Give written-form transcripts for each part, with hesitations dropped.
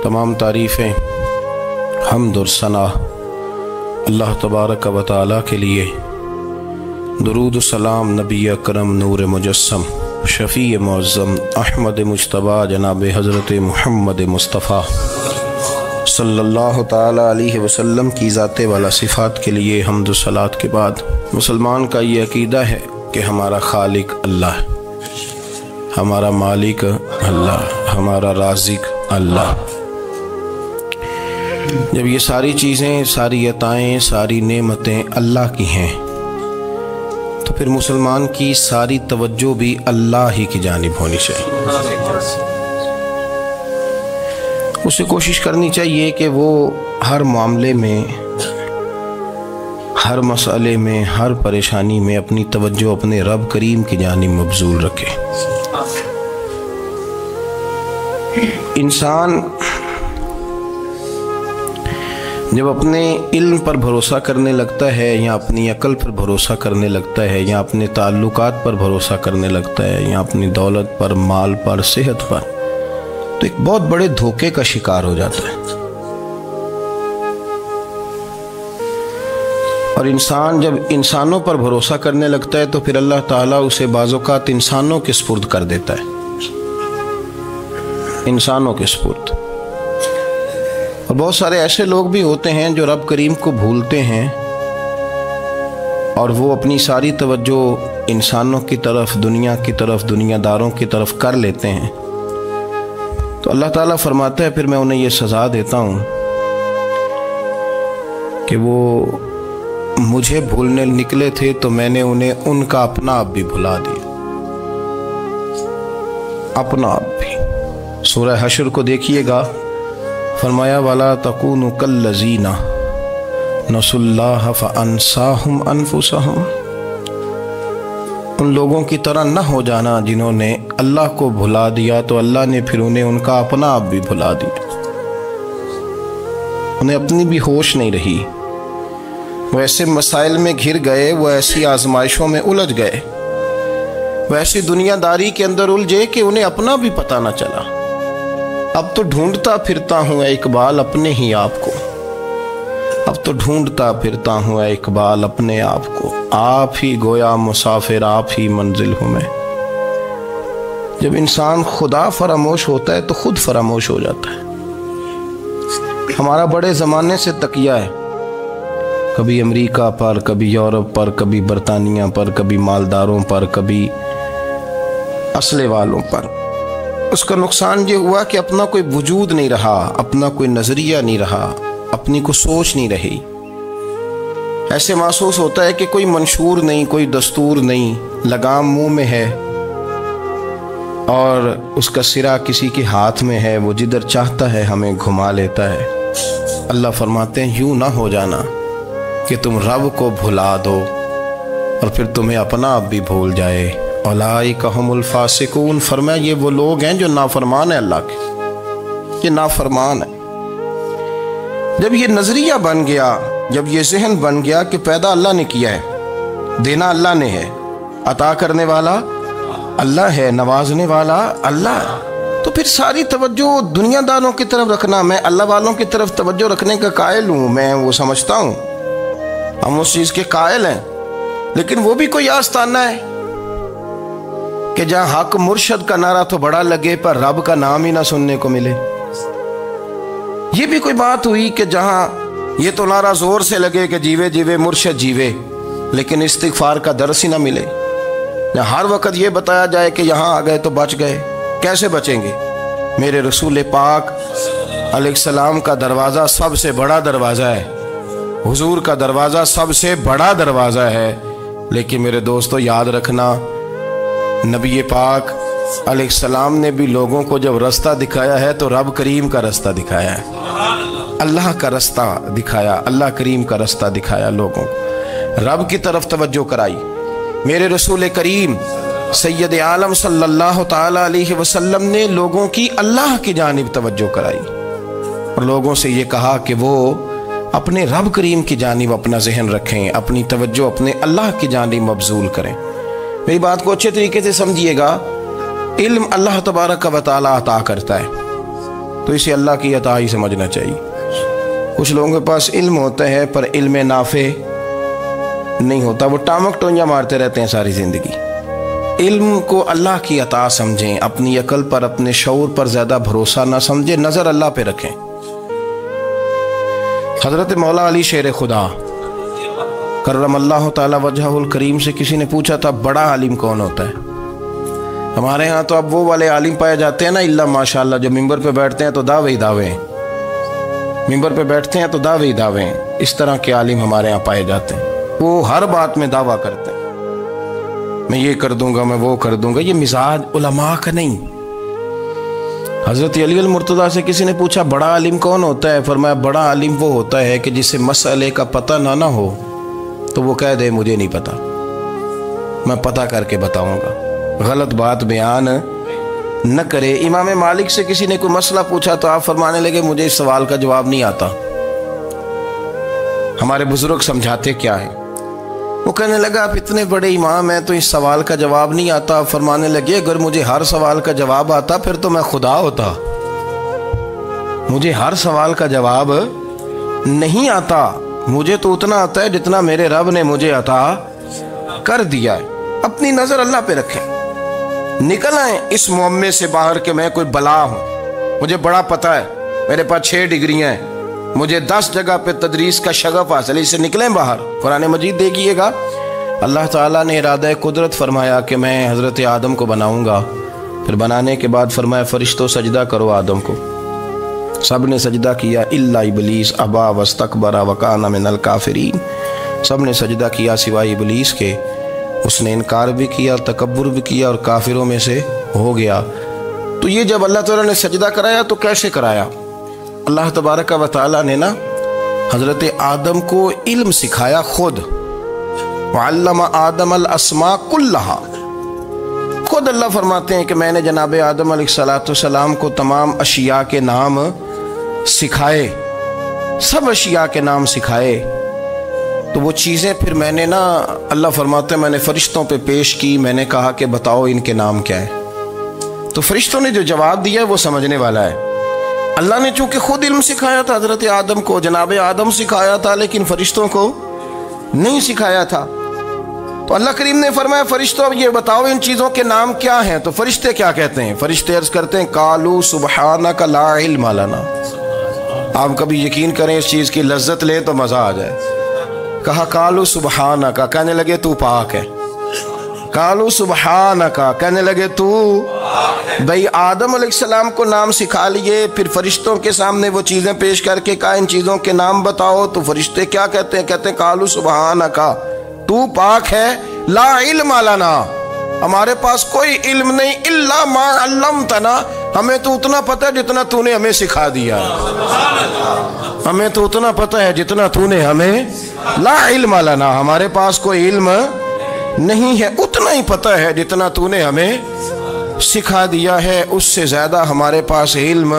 तमाम तारीफ़ें हम्द और सना अल्लाह तबारक व तआला के लिए। दुरूद सलाम नबी अकरम नूर मुजस्सम शफ़ी मुअज़्ज़म अहमद मुज्तबा जनाब हज़रत मुहम्मद मुस्तफ़ा सल्लल्लाहु ताला अलैहि वसल्लम की ज़ाते वाला सिफ़ात के लिए हम्द व सलात के बाद मुसलमान का ये अक़ीदा है कि हमारा खालिक अल्लाह है, हमारा मालिक अल्लाह, हमारा राज़िक अल्लाह। जब ये सारी चीज़ें, सारी अताएँ, सारी नेमतें अल्लाह की हैं तो फिर मुसलमान की सारी तवज्जो भी अल्लाह ही की जानिब होनी चाहिए। उसे कोशिश करनी चाहिए कि वो हर मामले में, हर मसले में, हर परेशानी में अपनी तवज्जो अपने रब करीम की जानिब मबजूल रखे। इंसान जब अपने इल्म पर भरोसा करने लगता है या अपनी अकल पर भरोसा करने लगता है या अपने ताल्लुकात पर भरोसा करने लगता है या अपनी दौलत पर, माल पर, सेहत पर, तो एक बहुत बड़े धोखे का शिकार हो जाता है। और इंसान जब इंसानों पर भरोसा करने लगता है तो फिर अल्लाह ताला उसे बाज़ौक़ात इंसानों के सुपुर्द कर देता है, इंसानों के सुपुर्द। और बहुत सारे ऐसे लोग भी होते हैं जो रब करीम को भूलते हैं और वो अपनी सारी तवज्जो इंसानों की तरफ, दुनिया की तरफ, दुनियादारों की तरफ कर लेते हैं। तो अल्लाह ताला फरमाता है फिर मैं उन्हें ये सज़ा देता हूँ कि वो मुझे भूलने निकले थे तो मैंने उन्हें उनका अपना आप भी भुला दिया, अपना आप भी। सूरह हश्र को देखिएगा, फरमाया वाला तकूनु कल्लज़ीना नसुल्लाह फ़अन्साहुम अनफुसहुम। उन लोगों की तरह न हो जाना जिन्होंने अल्लाह को भुला दिया तो अल्लाह ने फिर उन्हें उनका अपना आप भी भुला दिया। उन्हें अपनी भी होश नहीं रही, वो ऐसे मसाइल में घिर गए, वो ऐसी आजमाइशों में उलझ गए, वो ऐसी दुनियादारी के अंदर उलझे कि उन्हें अपना भी पता न चला। अब तो ढूंढता फिरता हूँ इकबाल अपने ही आप को, अब तो ढूंढता फिरता हूँ इकबाल अपने आप को, आप ही गोया मुसाफिर, आप ही मंजिल हूँ मैं। जब इंसान खुदा फरामोश होता है तो खुद फरामोश हो जाता है। हमारा बड़े ज़माने से तकिया है, कभी अमेरिका पर, कभी यूरोप पर, कभी बरतानिया पर, कभी मालदारों पर, कभी असले वालों पर। उसका नुकसान ये हुआ कि अपना कोई वजूद नहीं रहा, अपना कोई नज़रिया नहीं रहा, अपनी कोई सोच नहीं रही। ऐसे महसूस होता है कि कोई मंशूर नहीं, कोई दस्तूर नहीं, लगाम मुंह में है और उसका सिरा किसी के हाथ में है, वो जिधर चाहता है हमें घुमा लेता है। अल्लाह फरमाते हैं यूं ना हो जाना कि तुम रब को भुला दो और फिर तुम्हें अपना आप भी भूल जाए। औलाइका हुमुल फासिकून, फरमाया ये वो लोग हैं जो नाफरमान है अल्लाह के, ये नाफरमान है। जब ये नजरिया बन गया, जब ये जहन बन गया कि पैदा अल्लाह ने किया है, देना अल्लाह ने है, अता करने वाला अल्लाह है, नवाजने वाला अल्लाह, तो फिर सारी तवज्जो दुनियादारों की तरफ रखना, मैं अल्लाह वालों की तरफ तवज्जो रखने का कायल हूँ, मैं वो समझता हूँ, हम उस चीज़ के कायल हैं। लेकिन वो भी कोई आस्ताना है कि जहाँ हक मुर्शद का नारा तो बड़ा लगे पर रब का नाम ही ना सुनने को मिले। ये भी कोई बात हुई कि जहाँ ये तो नारा जोर से लगे कि जीवे जीवे मुर्शद जीवे, लेकिन इस्तिगफार का दर्स ही ना मिले। जहाँ हर वक्त ये बताया जाए कि यहाँ आ गए तो बच गए, कैसे बचेंगे? मेरे रसूल पाक अलैहिस्सलाम का दरवाज़ा सबसे बड़ा दरवाज़ा है, हुजूर का दरवाज़ा सबसे बड़ा दरवाज़ा है। लेकिन मेरे दोस्तों याद रखना, नबी पाक अलैहिस्सलाम ने भी लोगों को जब रास्ता दिखाया है तो रब करीम का रास्ता दिखाया है, अल्लाह का रास्ता दिखाया, अल्लाह करीम का रास्ता दिखाया, लोगों को रब की तरफ तवज्जो कराई। मेरे रसूल करीम सैयद आलम सल्लल्लाहु ताला अलैहि वसल्लम ने लोगों की अल्लाह की जानिब तवज्जो कराई और लोगों से ये कहा कि वो अपने रब करीम की जानिब अपना जहन रखें, अपनी तवज्जो अपने अल्लाह की जानिब मबजूल करें। मेरी बात को अच्छे तरीके से समझिएगा। इल्म अल्लाह तबारक व तआला अता करता है, तो इसे अल्लाह की अता ही समझना चाहिए। कुछ लोगों के पास इल्म होता है पर इल्म नाफे नहीं होता, वो टामक टोंजा मारते रहते हैं सारी ज़िंदगी। इल्म को अल्लाह की अता समझें, अपनी अकल पर अपने शऊर पर ज़्यादा भरोसा ना समझें, नज़र अल्लाह पे रखें। हज़रत मौला अली शेर खुदा करमल्लाहु ताला वजहुल करीम से किसी ने पूछा था बड़ा आलिम कौन होता है। हमारे यहाँ तो अब वो वाले आलिम पाए जाते हैं ना, इल्ला माशाअल्लाह, जो मिंबर पे बैठते हैं तो दावे ही दावे हैं, मिंबर पे बैठते हैं तो दावे ही दावे हैं। इस तरह के आलिम हमारे यहाँ पाए जाते हैं, वो हर बात में दावा करते हैं, मैं ये कर दूंगा, मैं वो कर दूंगा। ये मिजाज उलमा का नहीं। हज़रत अली अल मुर्तज़ा से किसी ने पूछा बड़ा आलिम कौन होता है, फरमाया बड़ा आलिम वो होता है कि जिसे मसले का पता ना हो तो वो कह दे मुझे नहीं पता, मैं पता करके बताऊंगा, गलत बात बयान न करे। इमाम मालिक से किसी ने कोई मसला पूछा तो आप फरमाने लगे मुझे इस सवाल का जवाब नहीं आता, हमारे बुजुर्ग समझाते क्या है। वो कहने लगा आप इतने बड़े इमाम हैं तो इस सवाल का जवाब नहीं आता। आप फरमाने लगे अगर मुझे हर सवाल का जवाब आता फिर तो मैं खुदा होता, मुझे हर सवाल का जवाब नहीं आता, मुझे तो उतना आता है जितना मेरे रब ने मुझे अता कर दिया है। अपनी नजर अल्लाह पे रखें, निकल आए इस मुअम्मे से बाहर के मैं कोई बला हूं, मुझे बड़ा पता है, मेरे पास 6 डिग्रियां हैं, मुझे 10 जगह पे तदरीस का शगफ हासिल, इससे निकलें बाहर। कुरान मजीद देखिएगा, अल्लाह ताला ने इरादा कुदरत फरमाया कि मैं हज़रत आदम को बनाऊंगा, फिर बनाने के बाद फरमाया फरिश्तों सजदा करो आदम को। सब ने सजदा किया इल्ला इबलीस अबा वस्तकबरा वकाना मिनल काफिरीन, सब ने सजदा किया सिवाय इबलीस के, उसने इनकार भी किया, तकब्बुर भी किया और काफिरों में से हो गया। तो ये जब अल्लाह ताला ने सजदा कराया तो कैसे कराया? अल्लाह तबारक व तआला ने ना हज़रत आदम को इल्म सिखाया खुद, वअल्लमा आदम अल अस्मा कुल्लहा। खुद अल्लाह फरमाते हैं कि मैंने जनाब आदम अलैहिस्सलाम को तमाम अशिया के नाम सिखाए, सब अशिया के नाम सिखाए। तो वो चीज़ें फिर मैंने ना, अल्लाह फरमाते हैं मैंने फरिश्तों पे पेश की, मैंने कहा कि बताओ इनके नाम क्या है। तो फरिश्तों ने जो जवाब दिया है वो समझने वाला है। अल्लाह ने चूंकि खुद इल्म सिखाया था हज़रत आदम को, जनाब आदम सिखाया था, लेकिन फरिश्तों को नहीं सिखाया था। तो अल्लाह करीम ने फरमाया फरिश्तों अब ये बताओ इन चीज़ों के नाम क्या हैं। तो फरिश्ते क्या कहते हैं? फरिश्ते अर्ज करते हैं कालू सुबहानका ला इल्म लना। आप कभी यकीन करें इस चीज़ की लज्जत ले तो मज़ा आ जाए। कहा कालू सुबहानका, कहने लगे तू पाक है। कालू सुबहानका, कहने लगे तू, भाई आदम अलैहिस्सलाम को नाम सिखा लिए, फिर फरिश्तों के सामने वो चीज़ें पेश करके कहा इन चीज़ों के नाम बताओ। तो फरिश्ते क्या कहते हैं? कहते हैं कालू सुबहानका, तू पाक है, ला इल्म लना, हमारे पास कोई इल्म नहीं, इल्ला मा अल्लमतना, हमें तो उतना पता है जितना तूने हमें सिखा दिया, हमें तो उतना पता है जितना तूने हमें, ला इल्म लना, हमारे पास कोई इल्म नहीं है, उतना ही पता है जितना तूने हमें सिखा दिया है, उससे ज़्यादा हमारे पास इल्म।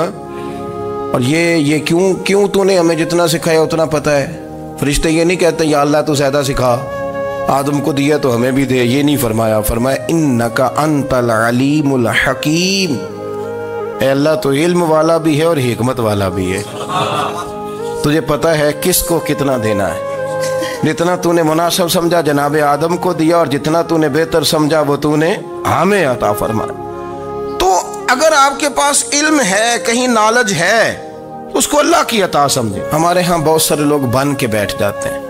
और ये क्यों तूने हमें जितना सिखाया उतना पता है। फरिश्ते ये नहीं कहते या अल्लाह तू ज़्यादा सिखा, आदम को दिया तो हमें भी दे, ये नहीं फरमाया। फरमाया इन्नका अंतल अलीमुल हकीम, अल्लाह तो इल्म वाला भी है और हिकमत वाला भी है, तुझे पता है किसको कितना देना है। जितना तूने मुनासिब समझा जनाब आदम को दिया, और जितना तूने बेहतर समझा वो तूने हमें अता फरमाया। तो अगर आपके पास इल्म है, कहीं नॉलेज है, उसको अल्लाह की अता समझे। हमारे यहाँ बहुत सारे लोग बन के बैठ जाते हैं।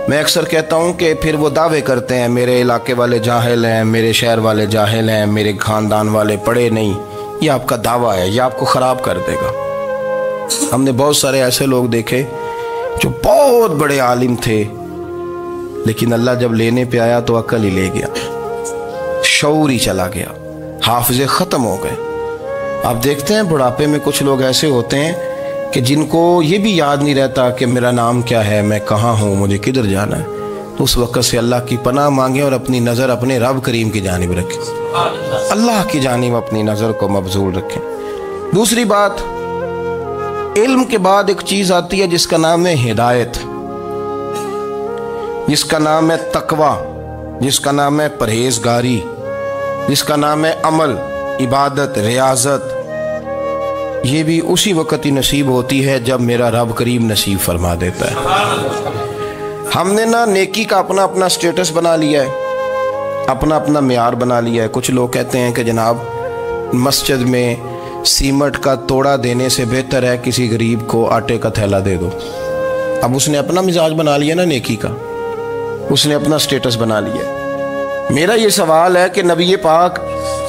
मैं अक्सर कहता हूँ कि फिर वो दावे करते हैं मेरे इलाके वाले जाहिल हैं, मेरे शहर वाले जाहिल हैं, मेरे ख़ानदान वाले पढ़े नहीं। ये आपका दावा है, ये आपको ख़राब कर देगा। हमने बहुत सारे ऐसे लोग देखे जो बहुत बड़े आलिम थे, लेकिन अल्लाह जब लेने पे आया तो अक्ल ही ले गया, शऊर ही चला गया, हाफिज़े ख़त्म हो गए। आप देखते हैं बुढ़ापे में कुछ लोग ऐसे होते हैं कि जिनको ये भी याद नहीं रहता कि मेरा नाम क्या है, मैं कहाँ हूँ, मुझे किधर जाना है। तो उस वक़्त से अल्लाह की पनाह मांगे और अपनी नज़र अपने रब करीम की जानिब रखें, अल्लाह की जानिब अपनी नज़र को मबजूल रखें। दूसरी बात, इल्म के बाद एक चीज़ आती है जिसका नाम है हिदायत, जिसका नाम है तकवा, जिसका नाम है परहेजगारी, जिसका नाम है अमल, इबादत, रियाजत। ये भी उसी वक़्त ही नसीब होती है जब मेरा रब करीम नसीब फरमा देता है। हमने ना नेकी का अपना अपना स्टेटस बना लिया है, अपना अपना मियार बना लिया है। कुछ लोग कहते हैं कि जनाब मस्जिद में सीमेंट का तोड़ा देने से बेहतर है किसी गरीब को आटे का थैला दे दो। अब उसने अपना मिजाज बना लिया ना नेकी का, उसने अपना स्टेटस बना लिया। मेरा ये सवाल है कि नबी पाक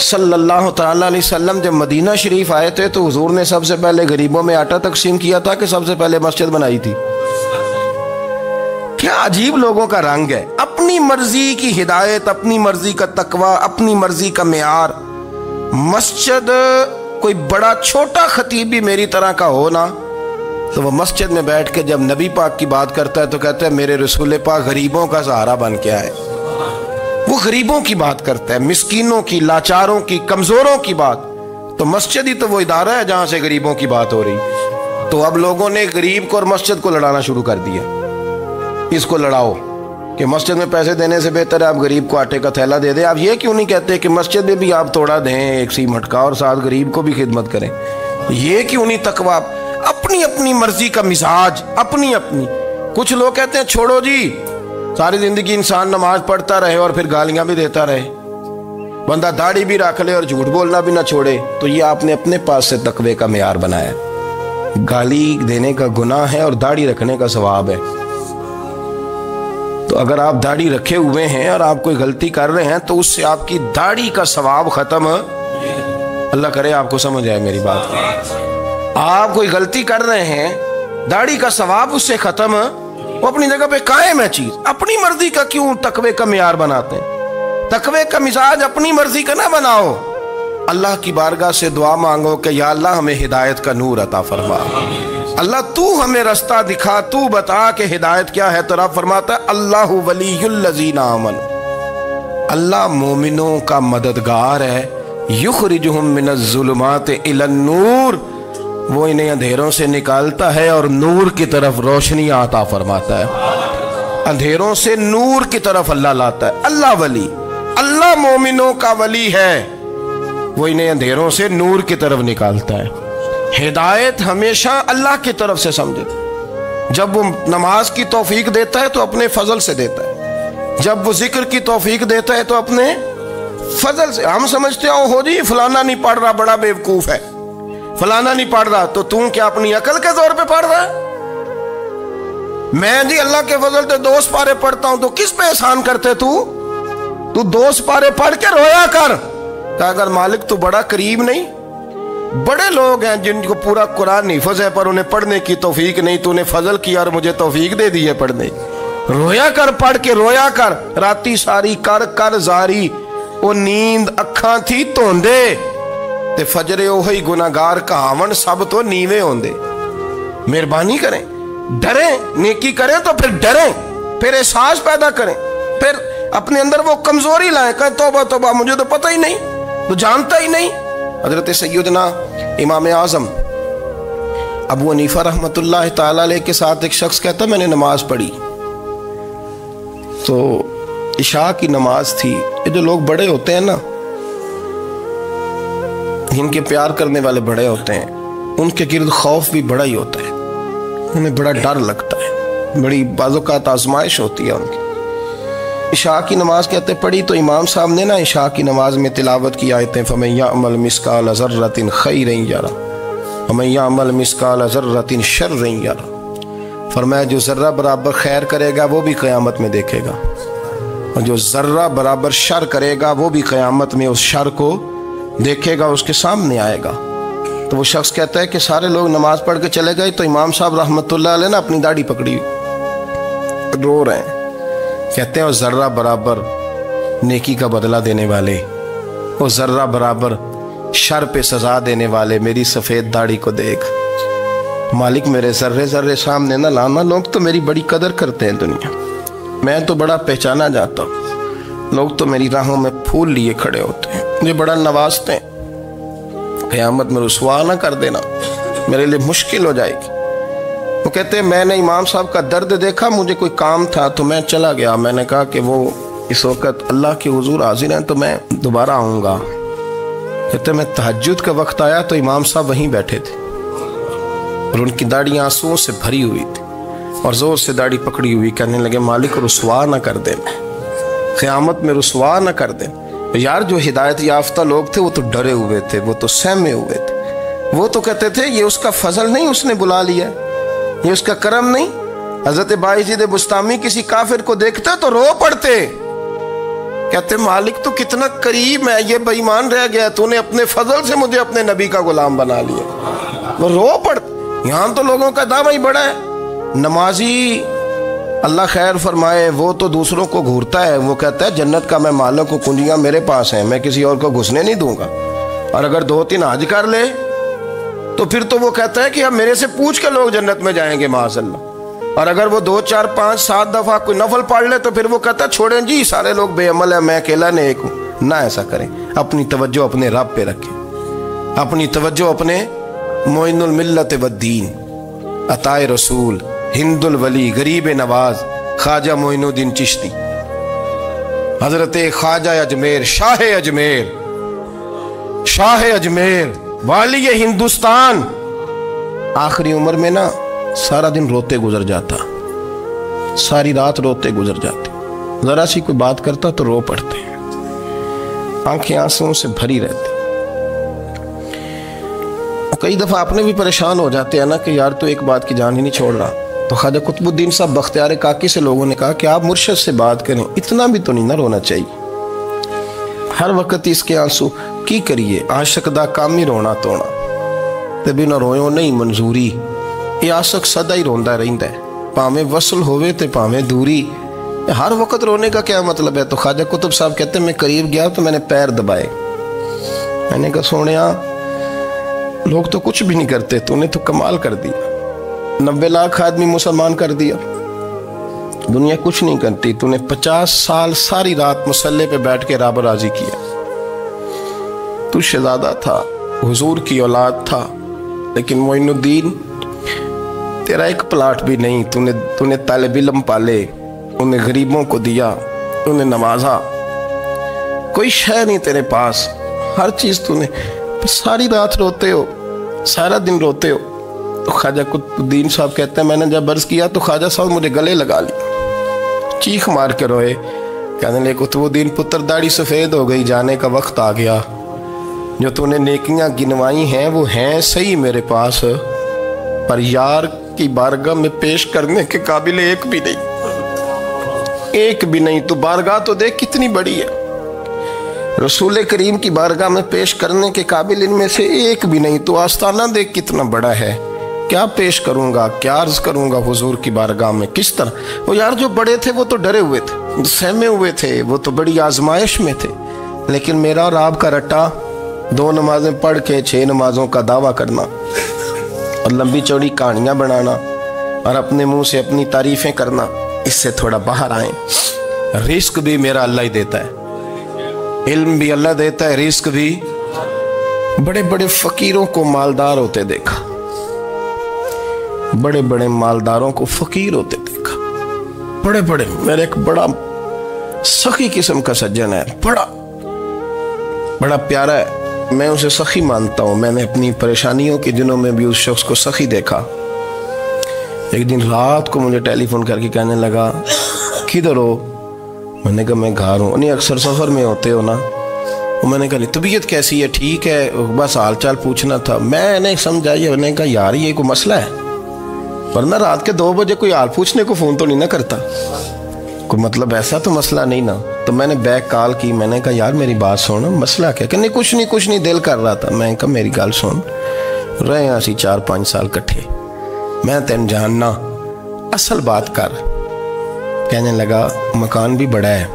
सल्लल्लाहु तआला अलैहि वसल्लम जब मदीना शरीफ आए थे तो हुजूर ने सबसे पहले गरीबों में आटा तकसीम किया था कि सबसे पहले मस्जिद बनाई थी? क्या अजीब लोगों का रंग है। अपनी मर्जी की हिदायत, अपनी मर्जी का तकवा, अपनी मर्जी का मेयार। मस्जिद कोई बड़ा छोटा खतीब भी मेरी तरह का हो ना, तो वह मस्जिद में बैठ के जब नबी पाक की बात करता है तो कहता है मेरे रसूल पाक गरीबों का सहारा बन के आए। वो गरीबों की बात करता है, मिस्कीनों की, लाचारों की, कमजोरों की बात। तो मस्जिद ही तो वो इदारा है जहां से गरीबों की बात हो रही। तो अब लोगों ने गरीब को और मस्जिद को लड़ाना शुरू कर दिया। इसको लड़ाओ कि मस्जिद में पैसे देने से बेहतर है आप गरीब को आटे का थैला दे दें। आप ये क्यों नहीं कहते कि मस्जिद में भी आप तोड़ा दें एक सीमेंट का और साथ गरीब को भी खिदमत करें? ये क्यों नहीं तकवा? अपनी अपनी मर्जी का मिजाज, अपनी अपनी। कुछ लोग कहते हैं छोड़ो जी, सारी जिंदगी इंसान नमाज पढ़ता रहे और फिर गालियां भी देता रहे, बंदा दाढ़ी भी रख ले और झूठ बोलना भी ना छोड़े। तो ये आपने अपने पास से तकवे का मेयार बनाया। गाली देने का गुनाह है और दाढ़ी रखने का सवाब है। तो अगर आप दाढ़ी रखे हुए हैं और आप कोई गलती कर रहे हैं तो उससे आपकी दाढ़ी का सवाब खत्म, अल्लाह करे आपको समझ आए मेरी बात। आप कोई गलती कर रहे हैं, दाढ़ी का सवाब उससे खत्म, वो अपनी जगह पे कायम है चीज। अपनी मर्जी का क्यों तकवे का मियार बनाते हैं? तकवे का मिजाज अपनी मर्जी का ना बनाओ। अल्लाह की बारगाह से दुआ मांगो कि या अल्लाह हमें हिदायत का नूर अता फरमा। अल्लाह तू हमें रास्ता दिखा, तू बता कि हिदायत क्या है। तो रब फरमाता है अल्लाहु वलियुल लज़ीना आमनू, अल्लाह मोमिनों का मददगार है। युखरिजुहुम मिनज़ ज़ुलुमाति इलन नूर, वो इन्हें अंधेरों से निकालता है और नूर की तरफ रोशनी आता फरमाता है। अंधेरों से नूर की तरफ अल्लाह लाता है। अल्लाह वली, अल्लाह मोमिनों का वली है, वो इन्हें अंधेरों से नूर की तरफ निकालता है। हिदायत हमेशा अल्लाह की तरफ से समझे। जब वो नमाज की तौफीक देता है तो अपने फजल से देता है, जब वो जिक्र की तौफीक देता है तो अपने फजल से। हम समझते हो जी फलाना नहीं पढ़ रहा, बड़ा बेवकूफ है, फलाना नहीं पढ़ रहा, तो तू क्या अपनी अकल के तौर पे पढ़ रहा है? मैं जी अल्लाह के फजल से 2 पारे पढ़ता हूं, तो किस पे एहसान करते तू 2 पारे पढ़ के रोया कर। अगर मालिक तू बड़ा करीब नहीं, बड़े लोग हैं जिनको पूरा कुरान हिफ्ज़ है पर उन्हें पढ़ने की तौफीक नहीं, तूने फजल किया और मुझे तौफीक दे दी है पढ़ने। रोया कर, पढ़ के रोया कर। राती सारी कर कर जारी, वो नींद अखा थी धोंदे ते फजरे ओही गुनाहगार कहावन सब तो नीवे होंदे। मेहरबानी करें, डरें, नेकी करें तो फिर डरें, फिर एहसास पैदा करें, फिर अपने अंदर वो कमजोरी लाएं। कहें तौबा तौबा, मुझे तो पता ही नहीं, तो जानता ही नहीं। हजरत सैयदना इमाम आज़म अबू हनीफा रहमतुल्लाह ताला अलैह के साथ एक शख्स कहता मैंने नमाज पढ़ी, तो इशा की नमाज थी। ये जो लोग बड़े होते हैं ना, इनके प्यार करने वाले बड़े होते हैं, उनके गिर्द खौफ भी बड़ा ही होता है, उन्हें बड़ा डर लगता है, बड़ी बाज़ोकात आजमाइश होती है उनकी। इशा की नमाज कहते पढ़ी तो इमाम साहब ने ना इशा की नमाज में तिलावत की आयतें फमन यअमल मिस्काल ज़र्रतिन खैरन यरा वमन यअमल मिस्काल ज़र्रतिन शर्रन यरा। फरमाया जो ज़र्रा बराबर खैर करेगा वो भी क़यामत में देखेगा, और जो ज़र्रा बराबर शर करेगा वो भी क़यामत में उस शर को देखेगा, उसके सामने आएगा। तो वो शख्स कहता है कि सारे लोग नमाज पढ़ के चले गए, तो इमाम साहब रहमतुल्लाह अलैह ने अपनी दाढ़ी पकड़ी, रो रहे हैं। कहते हैं वो ज़र्रा बराबर नेकी का बदला देने वाले, वो ज़र्रा बराबर शर पे सजा देने वाले मेरी सफ़ेद दाढ़ी को देख। मालिक मेरे ज़र्रे ज़र्रे सामने ना लाना, लोग तो मेरी बड़ी कदर करते हैं दुनिया, मैं तो बड़ा पहचाना जाता हूँ, लोग तो मेरी राहों में फूल लिए खड़े होते हैं, मुझे बड़ा नवाजते हैं। क़यामत में रुसवा ना कर देना, मेरे लिए मुश्किल हो जाएगी। वो कहते हैं मैंने इमाम साहब का दर्द देखा, मुझे कोई काम था तो मैं चला गया। मैंने कहा कि वो इस वक्त अल्लाह के हुजूर हाजिर हैं तो मैं दोबारा आऊँगा। कहते मैं तहज्जुद का वक्त आया तो इमाम साहब वहीं बैठे थे। और उनकी दाढ़ी आंसुओं से भरी हुई थी और ज़ोर से दाढ़ी पकड़ी हुई, कहने लगे मालिक रुसवा ना कर दे, क़यामत में रुसवा ना कर दे। यार जो हिदायत याफ्ता लोग थे वो तो डरे हुए थे, वो तो सहमे हुए थे। वो तो कहते थे ये उसका फजल नहीं, उसने बुला लिया, ये उसका करम नहीं। हजरत बायजीद बुस्तामी किसी काफिर को देखते तो रो पड़ते, कहते मालिक तो कितना करीब है, ये बेईमान रह गया, तूने अपने फजल से मुझे अपने नबी का गुलाम बना लिया। वो रो पड़। यहाँ तो लोगों का दावा ही बड़ा है। नमाजी अल्लाह खैर फरमाए, वो तो दूसरों को घूरता है, वो कहता है जन्नत का मैं मालिक हूँ, कुंजियाँ मेरे पास हैं, मैं किसी और को घुसने नहीं दूंगा। और अगर 2-3 हज कर ले तो फिर तो वो कहता है कि अब मेरे से पूछ के लोग जन्नत में जाएंगे माज़अल्लाह। और अगर वो 2, 4, 5, 7 दफ़ा कोई नफल पढ़ ले तो फिर वो कहता है छोड़ें जी, सारे लोग बेअमल है, मैं अकेला नेक हूँ। ना ऐसा करें, अपनी तवज्जो अपने रब पे रखें, अपनी तवज्जो अपने मोइनुल मिल्लत वद्दीन, अताए रसूल, हिंदुल वली, गरीब नवाज ख्वाजा मोइनुद्दीन चिश्ती, हजरत ख्वाजा अजमेर, शाह अजमेर, वाली हिंदुस्तान। आखिरी उम्र में ना सारा दिन रोते गुजर जाता, सारी रात रोते गुजर जाती, जरा सी कोई बात करता तो रो पड़ते, आंखें आंसुओं से भरी रहती। कई दफा आपने भी परेशान हो जाते हैं ना कि यार तो एक बात की जान ही नहीं छोड़ रहा। तो ख्वाजा कुतुबुद्दीन साहब बख्तियार काकी से लोगों ने कहा कि आप मुर्शद से बात करें, इतना भी तो नहीं ना रोना चाहिए। हर वक्त इसके आंसू की करिए, आशक दा काम ही रोना तोना, ते बिना रोयो नहीं मंजूरी। ये आशक सदा ही रोंदा रहिंदा है, भावें वसल होवे ते भावें दूरी। हर वक्त रोने का क्या मतलब है? तो ख्वाजा कुतुब साहब कहते मैं करीब गया तो मैंने पैर दबाए, मैंने कहा सोनिया लोग तो कुछ भी नहीं करते, तूने तो कमाल कर दिया। 90 लाख आदमी मुसलमान कर दिया, दुनिया कुछ नहीं करती, तूने 50 साल सारी रात मुसल्ले पे बैठ के रब राजी किया। तू शहजादा था, हुजूर की औलाद था, लेकिन मोइनुद्दीन तेरा एक प्लाट भी नहीं, तूने तालिब इल्म पाले, उन्हें गरीबों को दिया, उन्हें नवाजा, कोई शय नहीं तेरे पास, हर चीज़ तूने। सारी रात रोते हो, सारा दिन रोते हो। तो ख्वाजा कुतुबुद्दीन साहब कहते हैं मैंने जब अर्ज़ किया तो ख्वाजा साहब मुझे गले लगा लिया, चीख मार के रोए, कहने लगे कुतुबुद्दीन पुत्र दाढ़ी सफ़ेद हो गई, जाने का वक्त आ गया, जो तूने नेकियां गिनवाई हैं वो हैं सही मेरे पास, पर यार की बारगाह में पेश करने के काबिल एक भी नहीं। तो बारगाह तो देख कितनी बड़ी है, रसूल करीम की बारगाह में पेश करने के काबिल इनमें से एक भी नहीं। तो आस्ताना देख कितना बड़ा है, क्या पेश करूंगा, क्या अर्ज करूंगा हुजूर की बारगाह में, किस तरह। वो यार जो बड़े थे वो तो डरे हुए थे, सहमे हुए थे, वो तो बड़ी आजमाइश में थे। लेकिन मेरा और आपका रट्टा 2 नमाजें पढ़ के 6 नमाजों का दावा करना और लंबी चौड़ी कहानियां बनाना और अपने मुंह से अपनी तारीफें करना, इससे थोड़ा बाहर आए। रिस्क भी मेरा अल्लाह ही देता है, इल्म भी अल्लाह देता है, रिस्क भी। बड़े बड़े फकीरों को मालदार होते देखा, बड़े बड़े मालदारों को फकीर होते देखा, बड़े बड़े। मेरे एक बड़ा सखी किस्म का सज्जन है, बड़ा प्यारा है, मैं उसे सखी मानता हूँ। मैंने अपनी परेशानियों के दिनों में भी उस शख्स को सखी देखा। एक दिन रात को मुझे टेलीफोन करके कहने लगा किधर हो? मैंने कहा मैं घर हूँ। नहीं अक्सर सफ़र में होते हो ना? वो मैंने कहा तबीयत कैसी है? ठीक है, बस हाल चाल पूछना था। मैंने समझाई, मैंने कहा यार ये कोई मसला है, वरना रात के 2 बजे कोई हाल पूछने को फ़ोन तो नहीं ना करता, कोई मतलब ऐसा तो मसला नहीं ना। तो मैंने बैक कॉल की, मैंने कहा यार मेरी बात सुन, मसला क्या? कि नहीं कुछ नहीं दिल कर रहा था। मैं कहा मेरी गल सुन, रहे असी 4-5 साल कट्ठे, मैं तेन जानना, असल बात कर। कहने लगा मकान भी बड़ा है,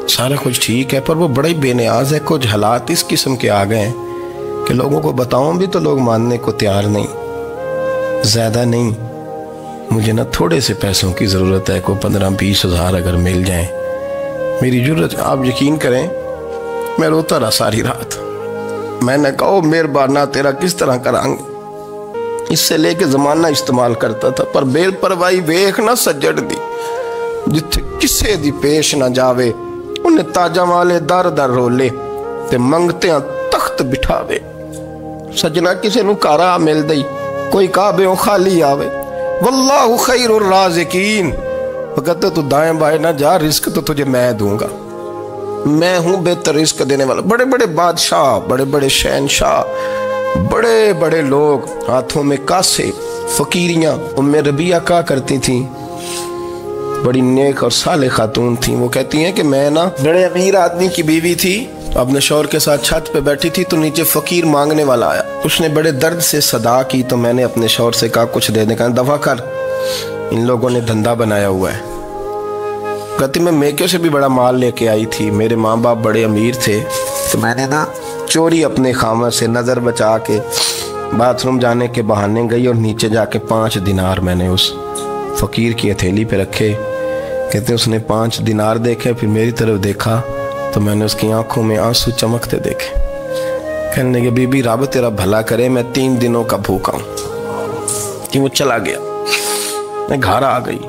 सारा कुछ ठीक है, पर वो बड़ा ही बेनियाज है। कुछ हालात इस किस्म के आ गए हैं कि लोगों को बताऊं भी तो लोग मानने को तैयार नहीं। ज़्यादा नहीं, मुझे ना थोड़े से पैसों की ज़रूरत है, को 15-20 हज़ार अगर मिल जाए मेरी ज़रूरत। आप यकीन करें मैं रोता रहा सारी रात। मैंने कहा मेहरबाना तेरा किस तरह करांगे, इससे लेके ज़माना इस्तेमाल करता था, पर बेपरवाही वेख ना सज्जड़ दी, जिथे किसे दी पेश ना जावे, उन्हें ताजा वाले दर दर रोले ते मंगते तख्त बिठावे। सजना किसे नू कारा मिल दई कोई काबे खाली आवे। वल्लाहु खैरुर राज़िकीन, वो कहते तू दाएं बाएं ना जा, रिस्क तो तुझे मैं दूंगा, मैं हूं बेहतर रिस्क देने वाला। बड़े बड़े बादशाह, बड़े बड़े शहनशाह, बड़े बड़े लोग, हाथों में कासे, फकीरियां। उम्मे रबिया क्या करती थी, बड़ी नेक और साले खातून थी। वो कहती हैं कि मैं ना बड़े अमीर आदमी की बीवी थी, अपने शौहर के साथ छत पे बैठी थी तो नीचे फकीर मांगने वाला आया। उसने बड़े दर्द से सदा की तो मैंने अपने शौहर से कहा कुछ देने का, दफा कर, इन लोगों ने धंधा बनाया हुआ है। कहती मैं मेके से भी बड़ा माल लेके आई थी, मेरे माँ बाप बड़े अमीर थे, तो मैंने ना चोरी अपने खामद से नज़र बचा के बाथरूम जाने के बहाने गई और नीचे जाके 5 दिनार मैंने उस फ़कीर की हथेली पे रखे। कहते उसने 5 दिनार देखे, फिर मेरी तरफ देखा तो मैंने उसकी आंखों में आंसू चमकते देखे। कहने लगे बीबी रब तेरा भला करे, मैं 3 दिनों का भूखा हूँ। कि वो चला गया, मैं घर आ गई।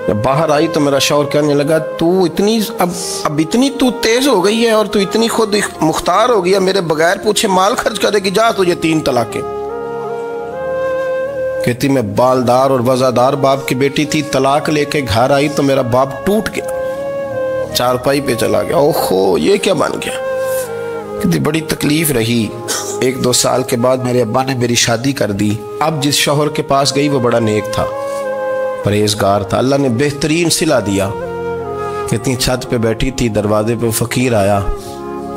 जब बाहर आई तो मेरा शौहर कहने लगा तू इतनी अब इतनी तू तेज हो गई है और तू इतनी खुद मुख्तार हो गई, मेरे बगैर पूछे माल खर्च करेगी, जा तुझे 3 तलाकें। कहती मैं बालदार और वजादार बाप की बेटी थी, तलाक लेके घर आई तो मेरा बाप टूट गया, चारपाई पे चला गया। ओहो ये क्या बन गया। कहती बड़ी तकलीफ रही। 1-2 साल के बाद मेरे अब्बा ने मेरी शादी कर दी। अब जिस शौहर के पास गई वो बड़ा नेक था, परहेजगार था, अल्लाह ने बेहतरीन सिला दिया। कहती छत पे बैठी थी, दरवाजे पे फकीर आया,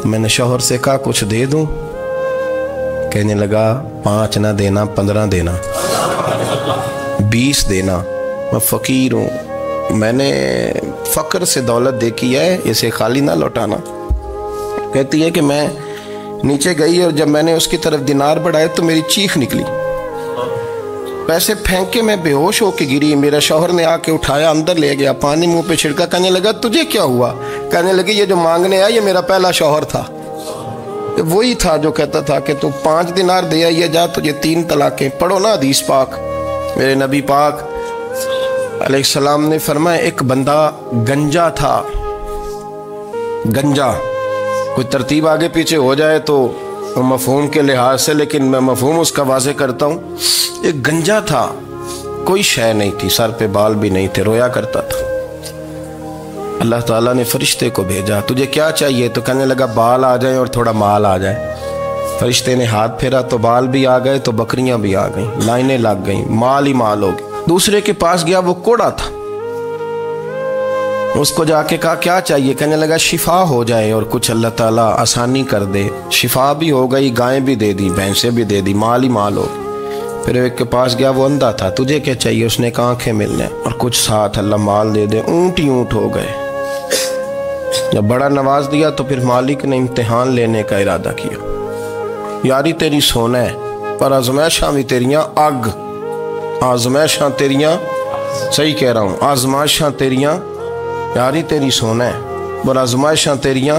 मैंने शौहर से कहा कुछ दे दूं। कहने लगा 5 ना देना, 15 देना, 20 देना, मैं फकीर हूँ, मैंने फक्र से दौलत देखी है, इसे खाली ना लौटाना। कहती है कि मैं नीचे गई और जब मैंने उसकी तरफ दिनार बढ़ाए तो मेरी चीख निकली, पैसे फेंक के मैं बेहोश होके गिरी। मेरा शौहर ने आके उठाया, अंदर ले गया, पानी मुंह पे छिड़का। कहने लगा तुझे क्या हुआ। कहने लगे ये जो मांगने आया ये मेरा पहला शौहर था, वही था जो कहता था कि तू 5 दिनार दे आइए, जा तुझे 3 तलाकें। पढ़ो ना हदीस पाक, मेरे नबी पाक अलैहिस्सलाम ने फरमाया एक बंदा गंजा था। गंजा कोई तरतीब आगे पीछे हो जाए तो मफहूम के लिहाज से, लेकिन मैं मफहूम उसका वाज़े करता हूँ। एक गंजा था, कोई शय नहीं थी, सर पे बाल भी नहीं थे, रोया करता था। अल्लाह ताला ने फरिश्ते को भेजा, तुझे क्या चाहिए। तो कहने लगा बाल आ जाए और थोड़ा माल आ जाए। फरिश्ते ने हाथ फेरा तो बाल भी आ गए, तो बकरियां भी आ गईं, लाइनें लग गईं, माल ही माल हो गया। दूसरे के पास गया, वो कोड़ा था, उसको जाके कहा क्या चाहिए। कहने लगा शिफा हो जाए और कुछ अल्लाह ताला आसानी कर दे। शिफा भी हो गई, गायें भी दे दी, भैंसें भी दे दी, माल ही माल हो गया। फिर एक के पास गया, वो अंधा था, तुझे क्या चाहिए। उसने कहा आंखें मिलने और कुछ साथ अल्लाह माल दे दे। ऊंट ही ऊंट हो गए। जब बड़ा नवाज दिया तो फिर मालिक ने इम्तिहान लेने का इरादा किया। यारी तेरी सोना है पर आजमाइशां भी तेरियां अग, आजमाइशां तेरियां, सही कह रहा हूँ, आजमाइशां तेरियां, यारी तेरी सोना है पर आजमाइशां तेरियां।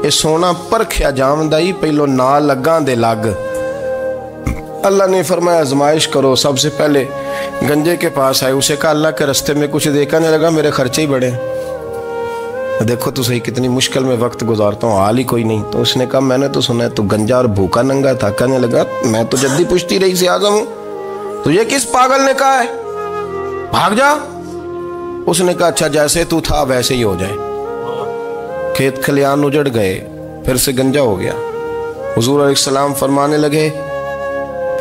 ये सोना परखिया जावंदा ही पहलो ना लगा दे लग। अल्लाह ने फरमाया आजमाइश करो। सबसे पहले गंजे के पास आए, उसे कहा अल्लाह के रास्ते में कुछ दे। कहने लगा मेरे खर्चे ही बड़े, देखो तो सही कितनी मुश्किल में वक्त गुजारता हूँ, हाल ही कोई नहीं। तो उसने कहा मैंने तो सुना है तू गंजा और भूखा नंगा था। कहने लगा मैं तो जल्दी पुश्ती रही से आजम हूँ, तुझे किस पागल ने कहा है, भाग जा। उसने कहा अच्छा जैसे तू था वैसे ही हो जाए। खेत खलियान उजड़ गए, फिर से गंजा हो गया। हुजूर अलैहिस्सलाम फरमाने लगे,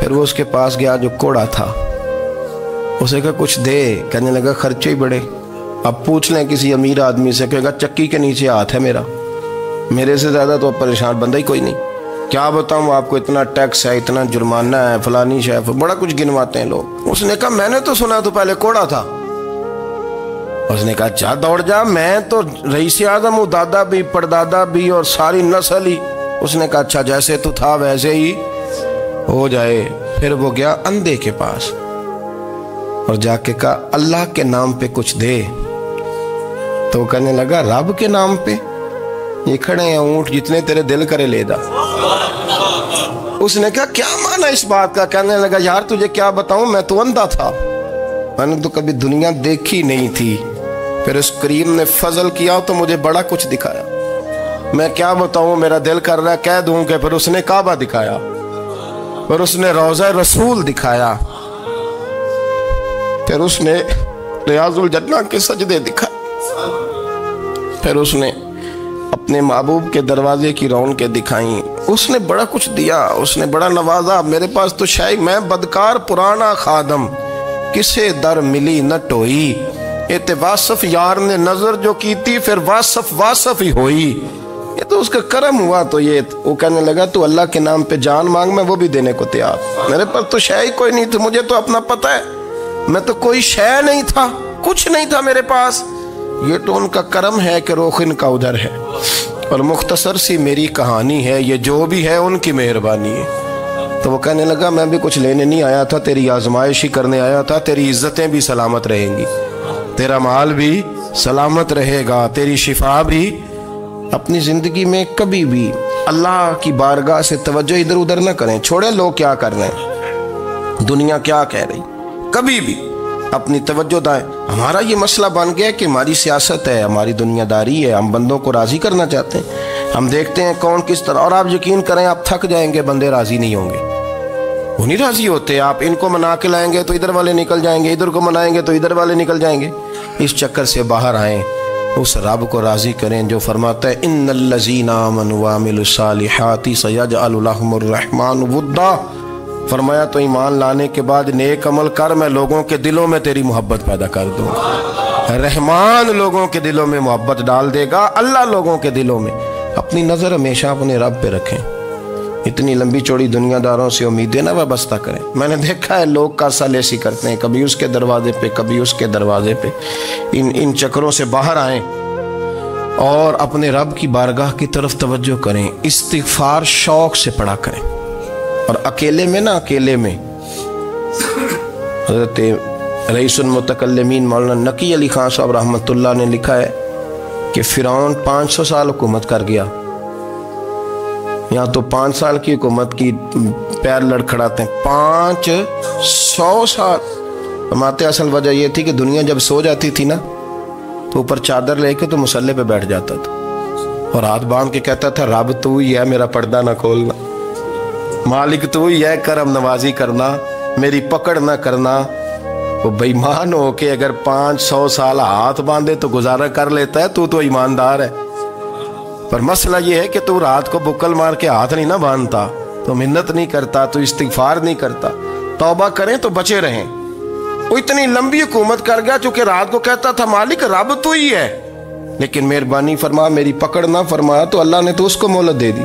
फिर वो उसके पास गया जो कोड़ा था, उसे कहा कुछ दे। कहने लगा खर्चे ही बड़े। अब पूछ लें किसी अमीर आदमी से, कहेगा चक्की के नीचे हाथ है मेरा, मेरे से ज़्यादा तो परेशान बंदा ही कोई नहीं। क्या बताऊँ आपको, इतना टैक्स है, इतना जुर्माना है, फलानी शेफ, बड़ा कुछ गिनवाते हैं लोग। उसने कहा मैंने तो सुना तो पहले कोड़ा था। उसने कहा जा दौड़ जा, मैं तो रईस आज़म हूँ, दादा भी परदादा भी और सारी नस्ल ही। उसने कहा अच्छा जैसे तू था वैसे ही हो जाए। फिर वो गया अंधे के पास और जाके कहा अल्लाह के नाम पे कुछ दे। तो कहने लगा रब के नाम पे, ये खड़े हैं ऊंट, जितने तेरे दिल करे ले जा। उसने कहा क्या माना इस बात का। कहने लगा यार तुझे क्या बताऊं, मैं तो अंधा था, मैंने तो कभी दुनिया देखी नहीं थी। फिर उस करीम ने फजल किया तो मुझे बड़ा कुछ दिखाया। मैं क्या बताऊं, मेरा दिल कर रहा है कह दूं कि फिर उसने काबा दिखाया, फिर उसने रोज़ा रसूल दिखाया, फिर उसने रियाजुल जन्ना के सजदे दिखाए, फिर उसने अपने महबूब के दरवाजे की रौनकें दिखाई। उसने बड़ा कुछ दिया, उसने बड़ा नवाजा। मेरे पास तो शायद मैं बदकार पुराना खादम, किसे दर मिली न टोई। ये वासफ यार ने नजर जो की थी, फिर वासफ वासफ ही होई। ये तो उसका करम हुआ। तो ये वो कहने लगा तू अल्लाह के नाम पे जान मांग, मैं वो भी देने को तैयार। मेरे पास तो शय कोई नहीं था, मुझे तो अपना पता है, मैं तो कोई शय नहीं था, कुछ नहीं था मेरे पास। ये तो उनका करम है कि रुख इनका उधर है। और मुख्तसर सी मेरी कहानी है, ये जो भी है उनकी मेहरबानी है। तो वो कहने लगा मैं भी कुछ लेने नहीं आया था, तेरी आजमाइश ही करने आया था। तेरी इज्जतें भी सलामत रहेंगी, तेरा माल भी सलामत रहेगा, तेरी शिफा भी। अपनी जिंदगी में कभी भी अल्लाह की बारगाह से तवज्जो इधर उधर ना करें। छोड़े लोग क्या कर रहे हैं, दुनिया क्या कह रही, कभी भी अपनी तवज्जो दाएं। हमारा ये मसला बन गया कि हमारी सियासत है, हमारी दुनियादारी है, हम बंदों को राजी करना चाहते हैं। हम देखते हैं कौन किस तरह, और आप यकीन करें आप थक जाएंगे, बंदे राजी नहीं होंगे, वो नहीं राजी होते। आप इनको मना के लाएंगे तो इधर वाले निकल जाएंगे, इधर को मनाएंगे तो इधर वाले निकल जाएंगे। इस चक्कर से बाहर आए, उस रब को राजी करें जो फरमाता है इन्नल्लज़ीना आमनू व अमिलुस्सालिहाति सयजअलु लहुमुर रहमान वुद्दा। फरमाया तो ईमान लाने के बाद नेक अमल कर, मैं लोगों के दिलों में तेरी मोहब्बत पैदा कर दूंगा। रहमान लोगों के दिलों में मोहब्बत डाल देगा, अल्लाह लोगों के दिलों में। अपनी नज़र हमेशा अपने रब पे रखें। इतनी लंबी चौड़ी दुनियादारों से उम्मीदें ना वाबस्ता करें। मैंने देखा है लोग कासाल ऐसी करते हैं, कभी उसके दरवाजे पे कभी उसके दरवाजे पे। इन चक्करों से बाहर आएं और अपने रब की बारगाह की तरफ तवज्जो करें। इस्तिग़फ़ार शौक से पढ़ा करें। और अकेले में ना, अकेले में हज़रत रईसुल मुतकल्लिमीन मौलाना नकी अली खान साहब रहमतुल्लाह ने लिखा है कि फ़िरौन 500 साल हुकूमत कर गया। यहाँ तो 5 साल की हुकूमत की पैर लड़खड़ाते हैं, 500 साल। हमारे असल वजह यह थी कि दुनिया जब सो जाती थी ना तो ऊपर चादर लेके तो मुसल्ले पे बैठ जाता था और हाथ बांध के कहता था रब तू ही है, मेरा पर्दा ना खोलना, मालिक तू ही है, करम नवाजी करना, मेरी पकड़ ना करना। वो बेईमान हो के अगर 500 साल हाथ बांधे तो गुजारा कर लेता है, तू तो ईमानदार है। पर मसला ये है कि तू रात को बुक्कल मार के हाथ नहीं ना बांधता, तो मिन्नत नहीं करता, तो इस्तिग़फ़ार नहीं करता। तौबा करें तो बचे रहें। वो इतनी लंबी हुकूमत कर गया चूंकि रात को कहता था मालिक रब तू ही है, लेकिन मेहरबानी फरमा, मेरी पकड़ ना फरमाया तो अल्लाह ने तो उसको मोहलत दे दी।